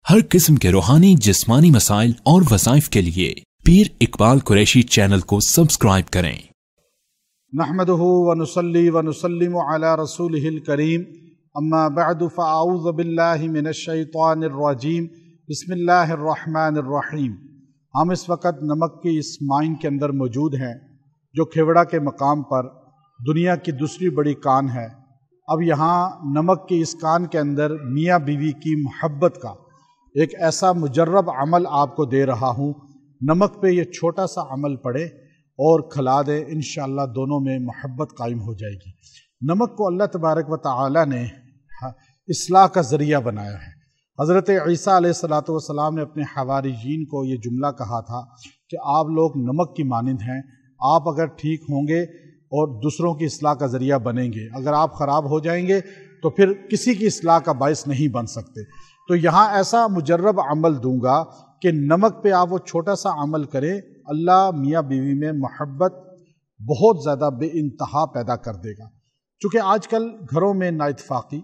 हर किस्म के रूहानी जिस्मानी मसाइल और वज़ाइफ के लिए पीर इकबाल कुरैशी चैनल को सब्सक्राइब करें। नहमदुहु व नुसल्ली व नुसल्लिमु अला रसूलिहिल करीम, अम्मा बअदु फ़अऊज़ु बिल्लाहि मिनश शैतानिर रजीम, बिस्मिल्लाहिर रहमानिर रहीम। हम इस वक्त नमक की इस माइन के अंदर मौजूद हैं जो खेवड़ा के मकाम पर दुनिया की दूसरी बड़ी कान है। अब यहाँ नमक की इस कान के अंदर मियाँ बीवी की मोहब्बत का एक ऐसा मुजर्रब अमल आपको दे रहा हूँ। नमक पे ये छोटा सा अमल पड़े और खिला दे, इंशाअल्लाह दोनों में मोहब्बत कायम हो जाएगी। नमक को अल्लाह तबारक व तआला ने इस्लाह का ज़रिया बनाया है। हज़रत ईसा अलैहिस्सलातु वस्सलाम ने अपने हवारियीन को ये जुमला कहा था कि आप लोग नमक की मानिंद हैं, आप अगर ठीक होंगे और दूसरों की इस्लाह का ज़रिया बनेंगे, अगर आप ख़राब हो जाएंगे तो फिर किसी की इस्लाह का बायस नहीं बन सकते। तो यहाँ ऐसा मुजर्रब अमल दूंगा कि नमक पे आप वो छोटा सा अमल करें, अल्लाह मियाँ बीवी में मोहब्बत बहुत ज़्यादा बेइंतहा पैदा कर देगा। चूँकि आजकल घरों में नाइतफाक़ी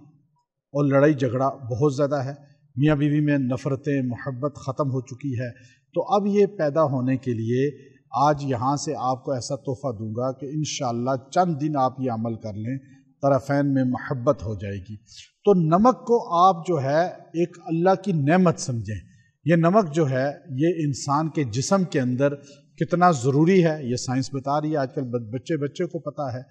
और लड़ाई झगड़ा बहुत ज़्यादा है, मियाँ बीवी में नफ़रतें मोहब्बत ख़त्म हो चुकी है। तो अब ये पैदा होने के लिए आज यहाँ से आपको ऐसा तोहफ़ा दूंगा कि इंशाअल्लाह चंद दिन आप ये अमल कर लें, तरफ़ैन में मोहब्बत हो जाएगी। तो नमक को आप जो है एक अल्लाह की नेमत समझें। ये नमक जो है ये इंसान के जिस्म के अंदर कितना ज़रूरी है, ये साइंस बता रही है, आजकल बच्चे को पता है।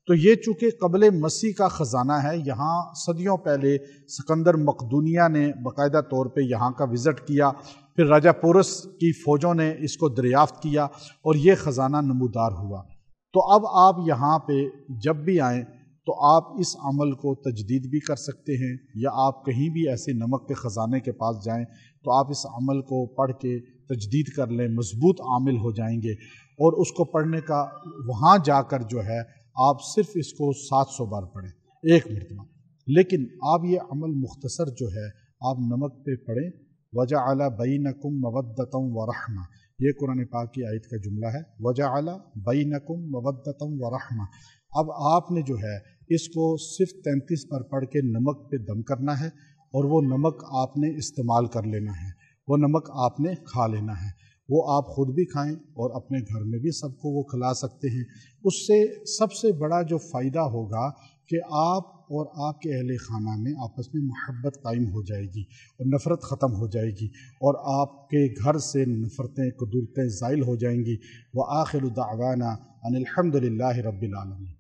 तो ये चूँकि क़ब्ल मसीह का ख़जाना है, यहाँ सदियों पहले सिकंदर मकदूनिया ने बाकायदा तौर पे यहाँ का विज़िट किया, फिर राजा पोरस की फ़ौजों ने इसको दरियाफ़्त किया और ये ख़जाना नमूदार हुआ। तो अब आप यहाँ पे जब भी आएँ तो आप इस अमल को तजदीद भी कर सकते हैं, या आप कहीं भी ऐसे नमक के ख़जाने के पास जाएं तो आप इस अमल को पढ़ के तजदीद कर लें, मजबूत आमिल हो जाएंगे। और उसको पढ़ने का वहाँ जाकर जो है आप सिर्फ इसको 700 बार पढ़ें एक मरतबा। लेकिन आप ये अमल मुख्तसर जो है आप नमक पे पढ़ें। वजअला बैनकुम मवद्दतम व रहमा, ये कुरान पाक की आयत का जुमला है, वजअला बैनकुम मवद्दतम व रहमा। अब आपने जो है इसको सिर्फ 33 बार पढ़ के नमक पे दम करना है और वो नमक आपने इस्तेमाल कर लेना है, वो नमक आपने खा लेना है। वो आप ख़ुद भी खाएं और अपने घर में भी सबको वो खिला सकते हैं। उससे सबसे बड़ा जो फ़ायदा होगा कि आप और आपके अहले खाना में आपस में मोहब्बत कायम हो जाएगी और नफ़रत ख़त्म हो जाएगी और आपके घर से नफ़रतें कुदरतें ज़ाइल हो जाएंगी। व आखिरु दावाना अनिल हम्दुलिल्लाहि रब्बिल आलमीन।